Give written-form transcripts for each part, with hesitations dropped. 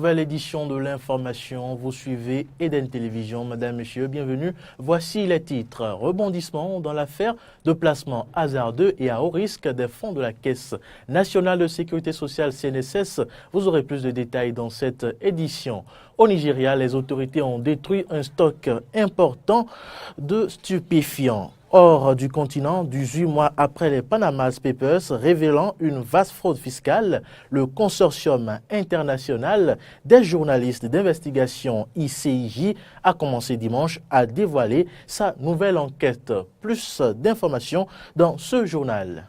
nouvelle édition de l'information. Vous suivez Eden Télévision. Madame, Messieurs, bienvenue. Voici les titres. Rebondissement dans l'affaire de placement hasardeux et à haut risque des fonds de la Caisse nationale de sécurité sociale CNSS. Vous aurez plus de détails dans cette édition. Au Nigeria, les autorités ont détruit un stock important de stupéfiants. Hors du continent, 18 mois après les Panama Papers révélant une vaste fraude fiscale, le consortium international des journalistes d'investigation ICIJ a commencé dimanche à dévoiler sa nouvelle enquête. Plus d'informations dans ce journal.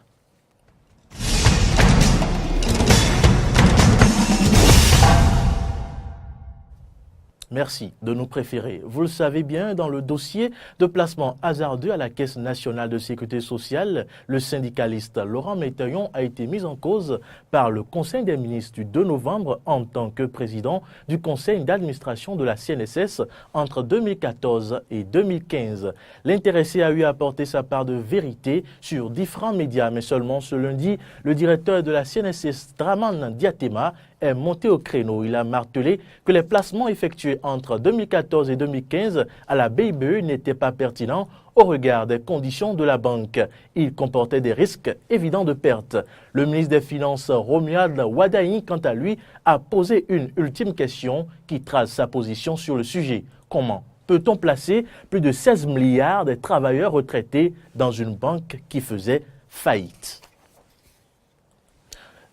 Merci de nous préférer. Vous le savez bien, dans le dossier de placement hasardeux à la Caisse nationale de sécurité sociale, le syndicaliste Laurent Métaillon a été mis en cause par le Conseil des ministres du 2 novembre en tant que président du Conseil d'administration de la CNSS entre 2014 et 2015. L'intéressé a eu à apporter sa part de vérité sur différents médias, mais seulement ce lundi, le directeur de la CNSS, Draman Diatema, est monté au créneau. Il a martelé que les placements effectués entre 2014 et 2015 à la BIBE n'étaient pas pertinents au regard des conditions de la banque. Ils comportaient des risques évidents de perte. Le ministre des Finances, Romuald Wadaï, quant à lui, a posé une ultime question qui trace sa position sur le sujet. Comment peut-on placer plus de 16 milliards des travailleurs retraités dans une banque qui faisait faillite?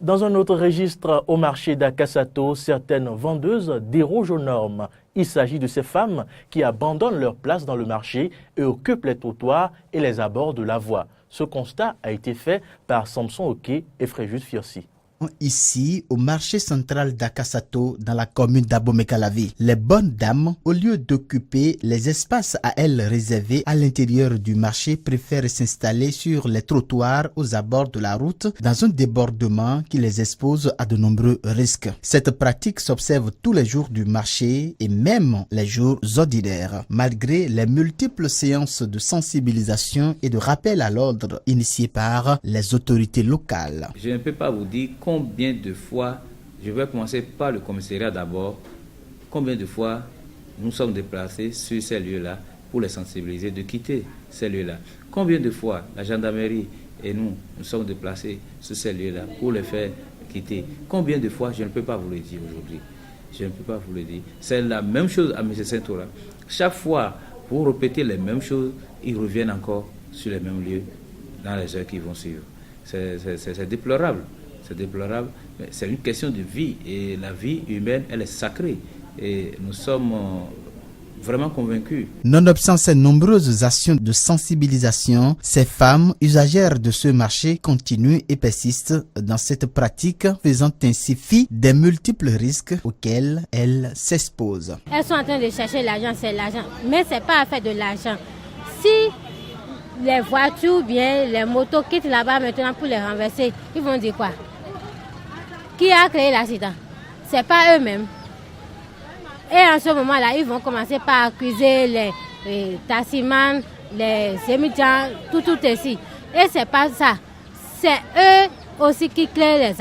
Dans un autre registre, au marché d'Akasato, certaines vendeuses dérogent aux normes. Il s'agit de ces femmes qui abandonnent leur place dans le marché et occupent les trottoirs et les abords de la voie. Ce constat a été fait par Samson Oké et Fréjus Fiorsi. Ici, au marché central d'Akasato, dans la commune d'Abomey-Calavi, les bonnes dames, au lieu d'occuper les espaces à elles réservés à l'intérieur du marché, préfèrent s'installer sur les trottoirs aux abords de la route dans un débordement qui les expose à de nombreux risques. Cette pratique s'observe tous les jours du marché et même les jours ordinaires. Malgré les multiples séances de sensibilisation et de rappel à l'ordre initiées par les autorités locales. Je ne peux pas vous dire combien de fois, je vais commencer par le commissariat d'abord, combien de fois nous sommes déplacés sur ces lieux-là pour les sensibiliser de quitter ces lieux-là. Combien de fois la gendarmerie et nous sommes déplacés sur ces lieux-là pour les faire quitter. Combien de fois, je ne peux pas vous le dire aujourd'hui. Je ne peux pas vous le dire. C'est la même chose à M. Saint-Aura. Chaque fois, pour répéter les mêmes choses, ils reviennent encore sur les mêmes lieux dans les heures qui vont suivre. C'est déplorable. C'est déplorable, mais c'est une question de vie et la vie humaine, elle est sacrée et nous sommes vraiment convaincus. Nonobstant ces nombreuses actions de sensibilisation, ces femmes usagères de ce marché continuent et persistent dans cette pratique, faisant ainsi fi des multiples risques auxquels elles s'exposent. Elles sont en train de chercher l'argent, c'est l'argent, mais c'est pas à faire de l'argent. Si les voitures, bien les motos quittent là-bas maintenant pour les renverser, ils vont dire quoi? Qui a créé l'accident? C'est pas eux-mêmes. Et en ce moment-là, ils vont commencer par accuser les tassimans, les émigrants, tout ici. Et c'est pas ça. C'est eux aussi qui créent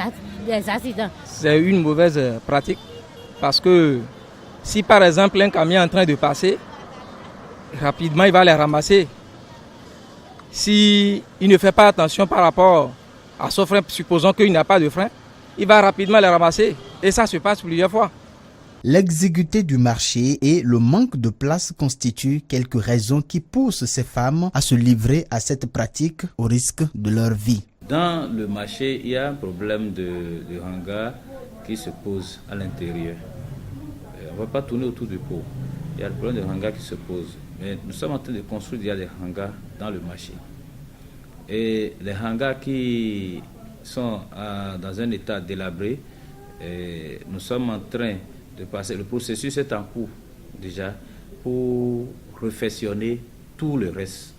les accidents. C'est une mauvaise pratique parce que si par exemple un camion est en train de passer, rapidement il va les ramasser. Si il ne fait pas attention par rapport à son frein, supposons qu'il n'a pas de frein, il va rapidement les ramasser. Et ça se passe plusieurs fois. L'exiguïté du marché et le manque de place constituent quelques raisons qui poussent ces femmes à se livrer à cette pratique au risque de leur vie. Dans le marché, il y a un problème de hangar qui se pose à l'intérieur. On ne va pas tourner autour du pot. Il y a le problème de hangar qui se pose. Mais nous sommes en train de construire des hangars dans le marché. Et les hangars qui sont dans un état délabré, nous sommes en train de passer, le processus est en cours déjà pour réfectionner tout le reste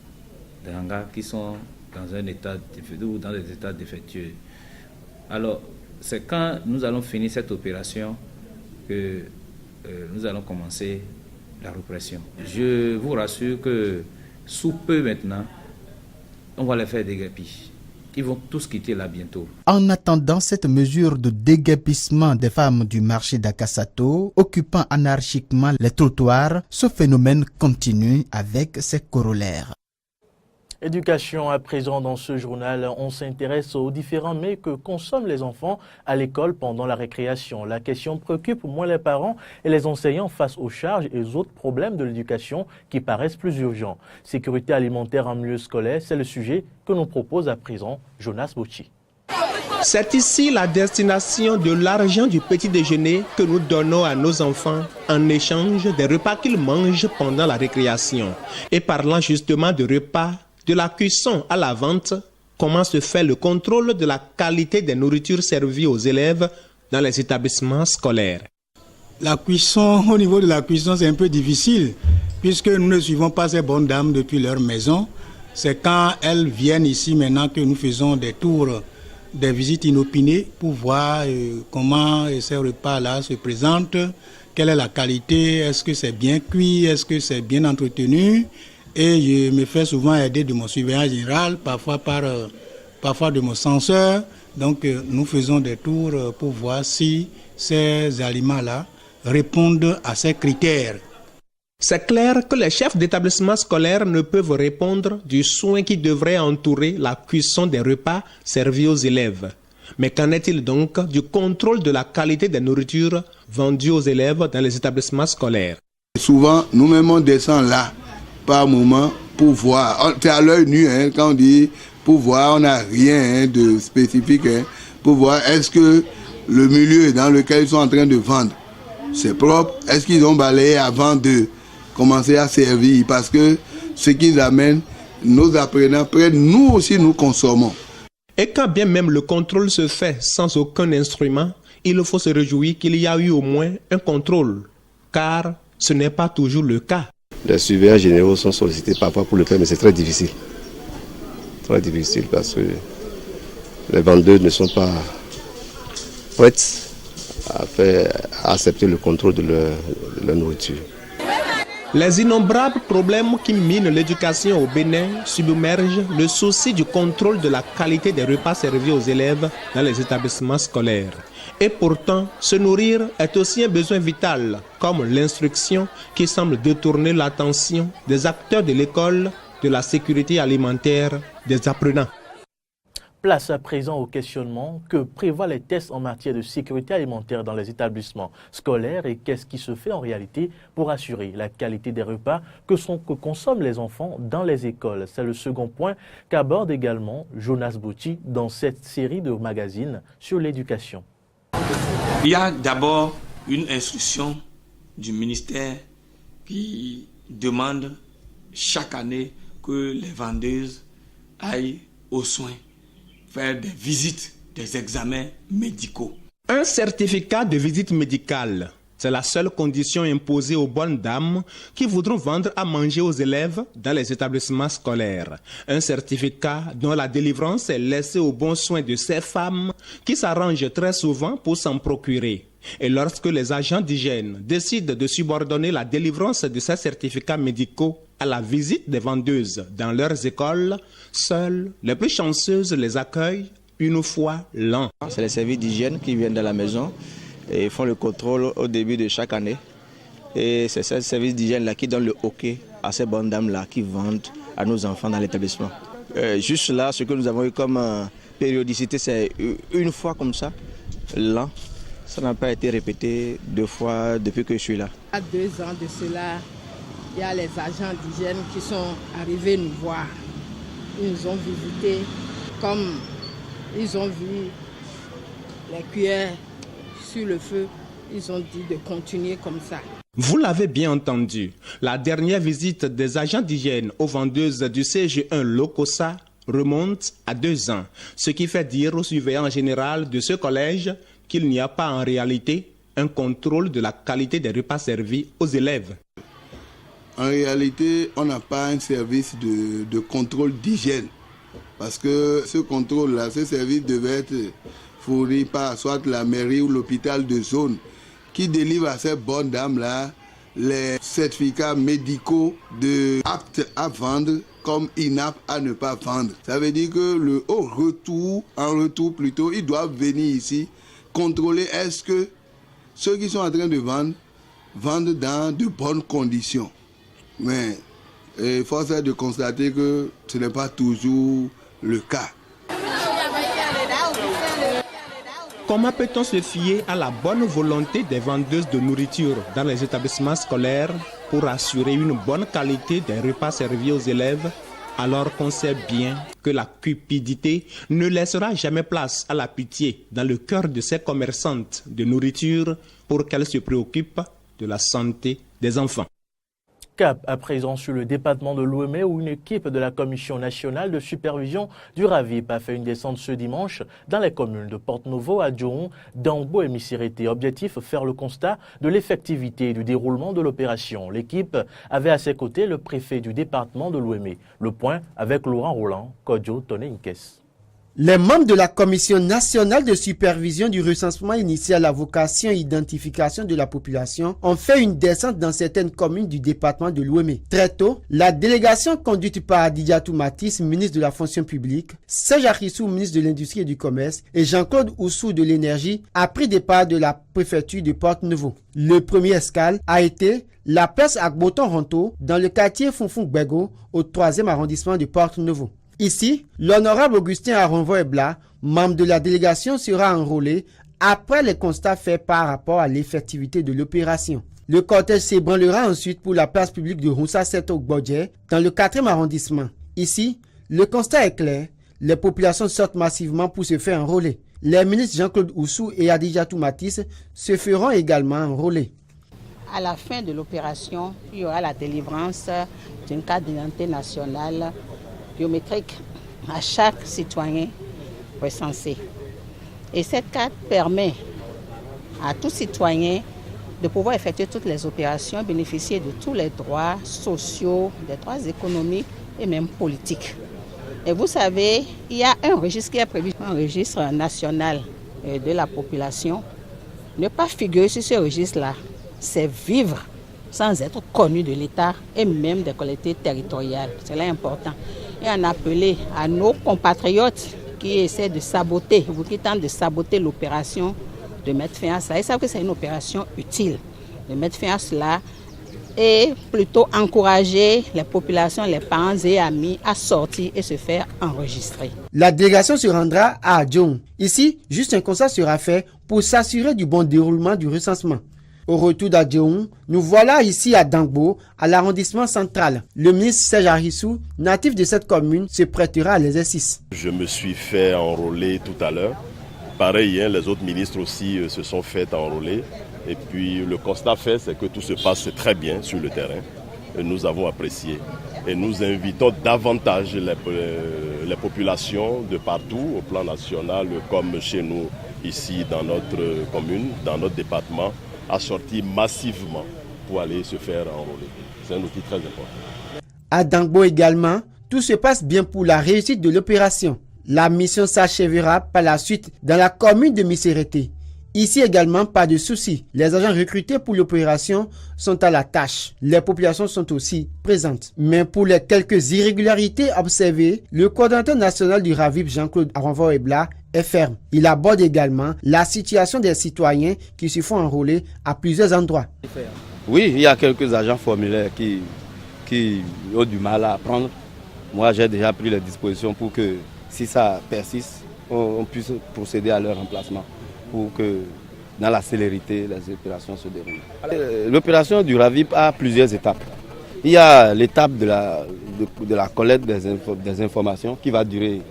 des hangars qui sont dans un état ou dans des états défectueux. Alors, c'est quand nous allons finir cette opération que nous allons commencer la répression. Je vous rassure que sous peu maintenant, on va les faire déguerpir. Ils vont tous quitter là bientôt. En attendant cette mesure de déguerpissement des femmes du marché d'Akasato, occupant anarchiquement les trottoirs, ce phénomène continue avec ses corollaires. Éducation à présent dans ce journal, on s'intéresse aux différents mets que consomment les enfants à l'école pendant la récréation. La question préoccupe moins les parents et les enseignants face aux charges et aux autres problèmes de l'éducation qui paraissent plus urgents. Sécurité alimentaire en milieu scolaire, c'est le sujet que nous propose à présent Jonas Bocci. C'est ici la destination de l'argent du petit déjeuner que nous donnons à nos enfants en échange des repas qu'ils mangent pendant la récréation. Et parlant justement de repas, de la cuisson à la vente, comment se fait le contrôle de la qualité des nourritures servies aux élèves dans les établissements scolaires? La cuisson, au niveau de la cuisson, c'est un peu difficile puisque nous ne suivons pas ces bonnes dames depuis leur maison. C'est quand elles viennent ici maintenant que nous faisons des tours, des visites inopinées pour voir comment ces repas-là se présentent, quelle est la qualité, est-ce que c'est bien cuit, est-ce que c'est bien entretenu. Et je me fais souvent aider de mon surveillant général, parfois de mon censeur. Donc nous faisons des tours pour voir si ces aliments-là répondent à ces critères. C'est clair que les chefs d'établissement scolaire ne peuvent répondre du soin qui devrait entourer la cuisson des repas servis aux élèves. Mais qu'en est-il donc du contrôle de la qualité des nourritures vendues aux élèves dans les établissements scolaires? Souvent, nous-mêmes on descend là, par moment, pour voir. C'est à l'œil nu, quand on dit pour voir, on n'a rien de spécifique. Pour voir, est-ce que le milieu dans lequel ils sont en train de vendre, c'est propre? Est-ce qu'ils ont balayé avant de commencer à servir? Parce que ce qu'ils amènent, nos apprenants prennent, nous aussi nous consommons. Et quand bien même le contrôle se fait sans aucun instrument, il faut se réjouir qu'il y a eu au moins un contrôle, car ce n'est pas toujours le cas. Les surveillants généraux sont sollicités parfois pour le faire, mais c'est très difficile. Très difficile parce que les vendeurs ne sont pas prêts à accepter le contrôle de leur nourriture. Les innombrables problèmes qui minent l'éducation au Bénin submergent le souci du contrôle de la qualité des repas servis aux élèves dans les établissements scolaires. Et pourtant, se nourrir est aussi un besoin vital, comme l'instruction qui semble détourner l'attention des acteurs de l'école, de la sécurité alimentaire, des apprenants. Place à présent au questionnement que prévoient les tests en matière de sécurité alimentaire dans les établissements scolaires et qu'est-ce qui se fait en réalité pour assurer la qualité des repas que consomment les enfants dans les écoles. C'est le second point qu'aborde également Jonas Bocci dans cette série de magazines sur l'éducation. Il y a d'abord une instruction du ministère qui demande chaque année que les vendeuses aillent aux soins, faire des visites, des examens médicaux. Un certificat de visite médicale, c'est la seule condition imposée aux bonnes dames qui voudront vendre à manger aux élèves dans les établissements scolaires. Un certificat dont la délivrance est laissée aux bons soins de ces femmes qui s'arrangent très souvent pour s'en procurer. Et lorsque les agents d'hygiène décident de subordonner la délivrance de ces certificats médicaux à la visite des vendeuses dans leurs écoles, seules les plus chanceuses les accueillent une fois l'an. C'est les services d'hygiène qui viennent de la maison et font le contrôle au début de chaque année. Et c'est ce service d'hygiène-là qui donne le OK à ces bonnes dames-là qui vendent à nos enfants dans l'établissement. Juste là, ce que nous avons eu comme périodicité, c'est une fois comme ça, l'an. Ça n'a pas été répété 2 fois depuis que je suis là. Il y a 2 ans de cela, il y a les agents d'hygiène qui sont arrivés nous voir. Ils nous ont visités, comme ils ont vu les cuillères sur le feu, ils ont dit de continuer comme ça. Vous l'avez bien entendu, la dernière visite des agents d'hygiène aux vendeuses du CG1 Lokossa remonte à 2 ans, ce qui fait dire au surveillant général de ce collège qu'il n'y a pas en réalité un contrôle de la qualité des repas servis aux élèves. En réalité, on n'a pas un service de contrôle d'hygiène. Parce que ce contrôle-là, ce service devait être fourni par soit la mairie ou l'hôpital de zone qui délivre à ces bonnes dames-là les certificats médicaux aptes à vendre comme INAP à ne pas vendre. Ça veut dire que en retour plutôt, ils doivent venir ici contrôler est-ce que ceux qui sont en train de vendre vendent dans de bonnes conditions. Mais force est de constater que ce n'est pas toujours le cas. Comment peut-on se fier à la bonne volonté des vendeuses de nourriture dans les établissements scolaires pour assurer une bonne qualité des repas servis aux élèves, alors qu'on sait bien que la cupidité ne laissera jamais place à la pitié dans le cœur de ces commerçantes de nourriture pour qu'elles se préoccupent de la santé des enfants. Cap à présent sur le département de Lomé où une équipe de la Commission nationale de supervision du RAVIP a fait une descente ce dimanche dans les communes de Porte-Novo, Adjoun, Dangbo et Missirete. Objectif, faire le constat de l'effectivité et du déroulement de l'opération. L'équipe avait à ses côtés le préfet du département de Lomé. Le point avec Laurent Roland, Kodjo Toneinkes. Les membres de la Commission nationale de supervision du recensement initial à vocation et identification de la population ont fait une descente dans certaines communes du département de l'Ouémé. Très tôt, la délégation conduite par Adidiatou Matis, ministre de la fonction publique, Serge Arissou, ministre de l'Industrie et du Commerce, et Jean-Claude Oussou de l'Énergie, a pris départ de la préfecture de Porte-Novo. Le premier escale a été la place Agboton-Ronto dans le quartier Fonfon-Gbego au 3e arrondissement de Porte-Novo. Ici, l'honorable Augustin Aronvo-Ebla, membre de la délégation, sera enrôlé après les constats faits par rapport à l'effectivité de l'opération. Le cortège s'ébranlera ensuite pour la place publique de Roussa Seto Gbodje dans le 4e arrondissement. Ici, le constat est clair, les populations sortent massivement pour se faire enrôler. Les ministres Jean-Claude Oussou et Adidiatou Matis se feront également enrôler. À la fin de l'opération, il y aura la délivrance d'une carte d'identité nationale biométrique à chaque citoyen recensé. Et cette carte permet à tout citoyen de pouvoir effectuer toutes les opérations, bénéficier de tous les droits sociaux, des droits économiques et même politiques. Et vous savez, il y a un registre qui est prévu, un registre national de la population. Ne pas figurer sur ce registre-là, c'est vivre sans être connu de l'État et même des collectivités territoriales. C'est là important. Et en appeler à nos compatriotes qui essaient de saboter, ou qui tentent de saboter l'opération, de mettre fin à ça. Ils savent que c'est une opération utile, de mettre fin à cela et plutôt encourager les populations, les parents et amis à sortir et se faire enregistrer. La délégation se rendra à Adjoun. Ici, juste un constat sera fait pour s'assurer du bon déroulement du recensement. Au retour d'Adjoun, nous voilà ici à Dangbo, à l'arrondissement central. Le ministre Serge Arissou, natif de cette commune, se prêtera à l'exercice. Je me suis fait enrôler tout à l'heure. Pareil, les autres ministres aussi se sont fait enrôler. Et puis le constat fait, c'est que tout se passe très bien sur le terrain. Et nous avons apprécié. Et nous invitons davantage les populations de partout, au plan national, comme chez nous, ici dans notre commune, dans notre département, à sortir massivement pour aller se faire enrôler. C'est un outil très important. À Dangbo également, tout se passe bien pour la réussite de l'opération. La mission s'achèvera par la suite dans la commune de Missirete. Ici également, pas de souci. Les agents recrutés pour l'opération sont à la tâche. Les populations sont aussi présentes. Mais pour les quelques irrégularités observées, le coordonnateur national du RAVIP, Jean-Claude Aronvo-Ebla, est ferme. Il aborde également la situation des citoyens qui se font enrôler à plusieurs endroits. Oui, il y a quelques agents formulaires qui ont du mal à apprendre. Moi, j'ai déjà pris les dispositions pour que, si ça persiste, on puisse procéder à leur remplacement pour que, dans la célérité, les opérations se déroulent. L'opération du RAVIP a plusieurs étapes. Il y a l'étape de la collecte des informations qui va durer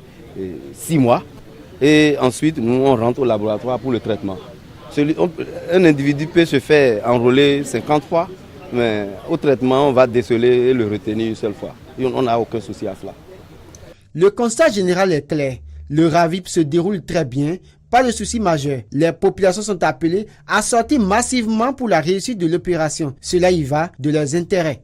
6 mois. Et ensuite, nous, on rentre au laboratoire pour le traitement. Un individu peut se faire enrôler 50 fois, mais au traitement, on va déceler et le retenir une seule fois. Et on n'a aucun souci à cela. Le constat général est clair. Le RAVIP se déroule très bien. Pas de souci majeur. Les populations sont appelées à sortir massivement pour la réussite de l'opération. Cela y va de leurs intérêts.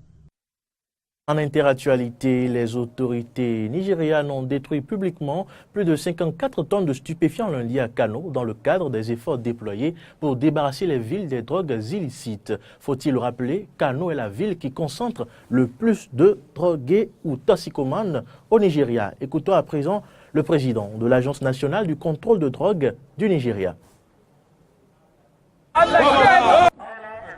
En interactualité, les autorités nigérianes ont détruit publiquement plus de 54 tonnes de stupéfiants lundi à Kano dans le cadre des efforts déployés pour débarrasser les villes des drogues illicites. Faut-il rappeler, Kano est la ville qui concentre le plus de drogués ou toxicomanes au Nigeria. Écoutons à présent le président de l'Agence nationale du contrôle de drogue du Nigeria.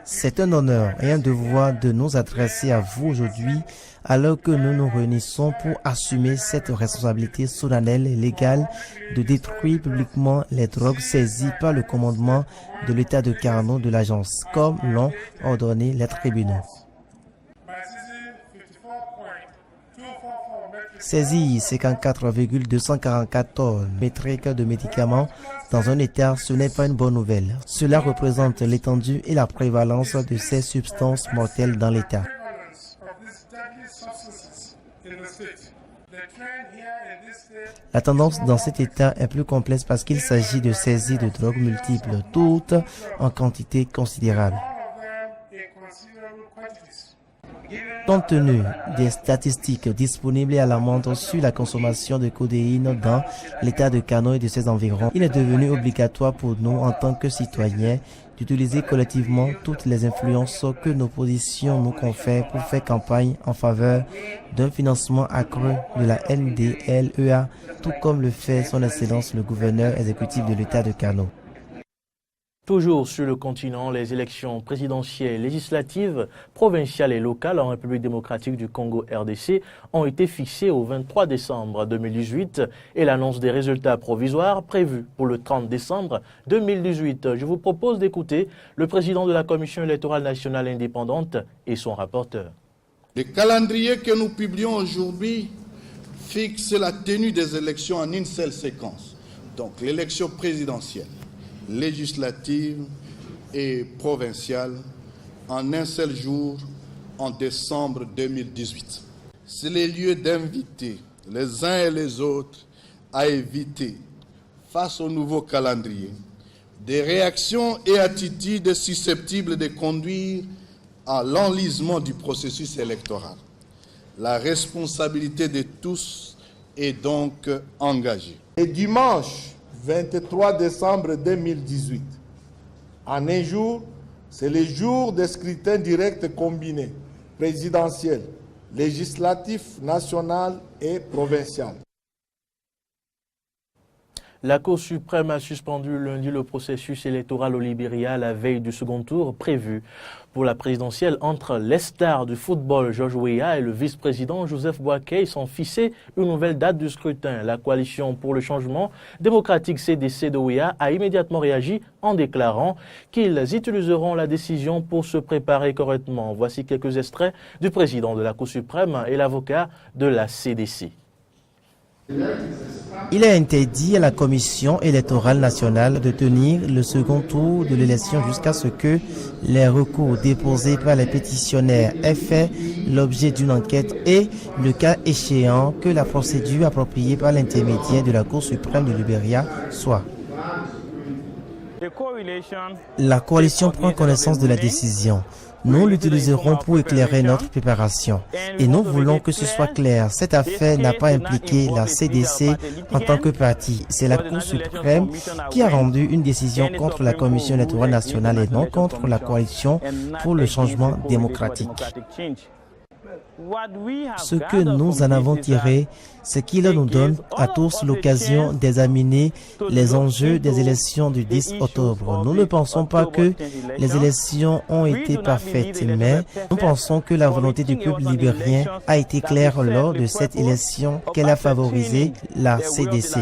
C'est un honneur et un devoir de nous adresser à vous aujourd'hui alors que nous nous réunissons pour assumer cette responsabilité solennelle et légale de détruire publiquement les drogues saisies par le commandement de l'État de Kano de l'agence, comme l'ont ordonné les tribunaux. Saisir 54,244 tonnes métriques de médicaments dans un état, ce n'est pas une bonne nouvelle. Cela représente l'étendue et la prévalence de ces substances mortelles dans l'état. La tendance dans cet état est plus complexe parce qu'il s'agit de saisies de drogues multiples, toutes en quantité considérable. Compte tenu des statistiques disponibles et alarmantes sur la consommation de codéine dans l'état de Kano et de ses environs, il est devenu obligatoire pour nous en tant que citoyens d'utiliser collectivement toutes les influences que nos positions nous confèrent pour faire campagne en faveur d'un financement accru de la NDLEA, tout comme le fait son Excellence le gouverneur exécutif de l'état de Kano. Toujours sur le continent, les élections présidentielles, législatives, provinciales et locales en République démocratique du Congo RDC ont été fixées au 23 décembre 2018 et l'annonce des résultats provisoires prévue pour le 30 décembre 2018. Je vous propose d'écouter le président de la Commission électorale nationale indépendante et son rapporteur. Le calendrier que nous publions aujourd'hui fixe la tenue des élections en une seule séquence. Donc l'élection présidentielle, législative et provinciale en un seul jour en décembre 2018. C'est le lieu d'inviter les uns et les autres à éviter, face au nouveau calendrier, des réactions et attitudes susceptibles de conduire à l'enlisement du processus électoral. La responsabilité de tous est donc engagée. Et dimanche 23 décembre 2018. En un jour, c'est le jour des scrutins directs combinés, présidentiels, législatifs, national et provincial. La Cour suprême a suspendu lundi le processus électoral au Libéria à la veille du second tour prévu pour la présidentielle entre les stars du football George Weah et le vice-président Joseph Boakai sont fixés une nouvelle date du scrutin. La coalition pour le changement démocratique CDC de Weah a immédiatement réagi en déclarant qu'ils utiliseront la décision pour se préparer correctement. Voici quelques extraits du président de la Cour suprême et l'avocat de la CDC. Il est interdit à la Commission électorale nationale de tenir le second tour de l'élection jusqu'à ce que les recours déposés par les pétitionnaires aient fait l'objet d'une enquête et, le cas échéant, que la procédure appropriée par l'intermédiaire de la Cour suprême de Libéria soit. La coalition prend connaissance de la décision. Nous l'utiliserons pour éclairer notre préparation. Et nous voulons que ce soit clair. Cette affaire n'a pas impliqué la CDC en tant que parti. C'est la Cour suprême qui a rendu une décision contre la Commission électorale nationale et non contre la coalition pour le changement démocratique. Ce que nous en avons tiré, c'est qu'il nous donne à tous l'occasion d'examiner les enjeux des élections du 10 octobre. Nous ne pensons pas que les élections ont été parfaites, mais nous pensons que la volonté du peuple libérien a été claire lors de cette élection qu'elle a favorisé la CDC.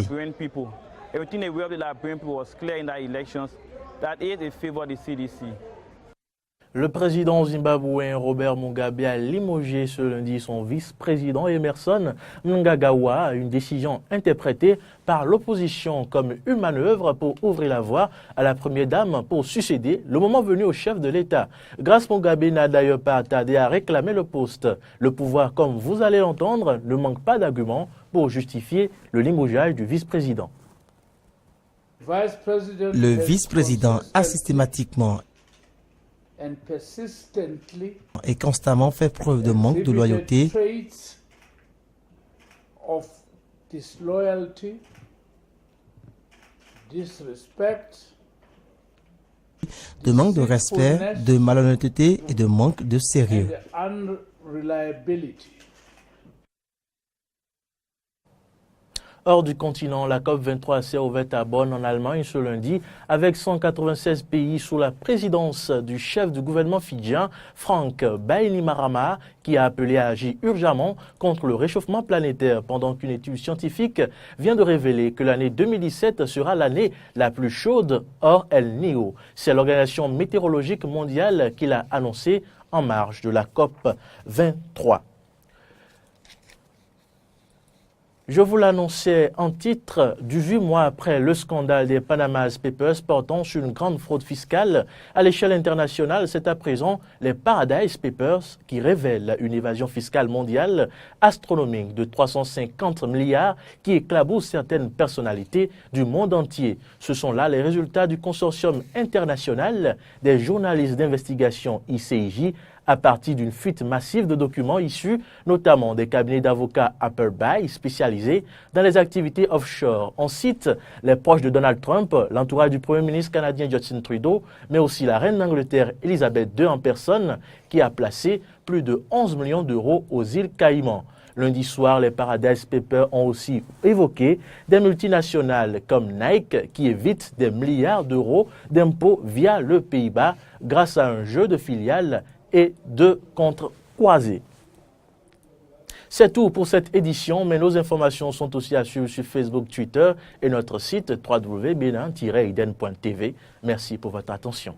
Le président zimbabwéen Robert Mugabe a limogé ce lundi son vice-président Emerson Mnangagwa, une décision interprétée par l'opposition comme une manœuvre pour ouvrir la voie à la première dame pour succéder le moment venu au chef de l'État. Grace Mugabe n'a d'ailleurs pas tardé à réclamer le poste. Le pouvoir, comme vous allez l'entendre, ne manque pas d'arguments pour justifier le limogeage du vice-président. Le vice-président a systématiquement et constamment fait preuve de manque de loyauté, de manque de respect, de malhonnêteté et de manque de sérieux. Hors du continent, la COP23 s'est ouverte à Bonn en Allemagne ce lundi avec 196 pays sous la présidence du chef du gouvernement fidjien, Frank Bainimarama, qui a appelé à agir urgemment contre le réchauffement planétaire pendant qu'une étude scientifique vient de révéler que l'année 2017 sera l'année la plus chaude hors El Niño. C'est l'Organisation météorologique mondiale qui l'a annoncé en marge de la COP23. Je vous l'annonçais en titre, 18 mois après le scandale des Panama Papers portant sur une grande fraude fiscale à l'échelle internationale, c'est à présent les Paradise Papers qui révèlent une évasion fiscale mondiale astronomique de 350 milliards qui éclabousse certaines personnalités du monde entier. Ce sont là les résultats du consortium international des journalistes d'investigation ICIJ à partir d'une fuite massive de documents issus notamment des cabinets d'avocats Appleby spécialisés dans les activités offshore. On cite les proches de Donald Trump, l'entourage du Premier ministre canadien Justin Trudeau, mais aussi la reine d'Angleterre Elisabeth II en personne qui a placé plus de 11 millions d'euros aux îles Caïmans. Lundi soir, les Paradise Papers ont aussi évoqué des multinationales comme Nike qui évitent des milliards d'euros d'impôts via le Pays-Bas grâce à un jeu de filiales et de contre-croisés. C'est tout pour cette édition, mais nos informations sont aussi à suivre sur Facebook, Twitter et notre site www.benin-iden.tv. Merci pour votre attention.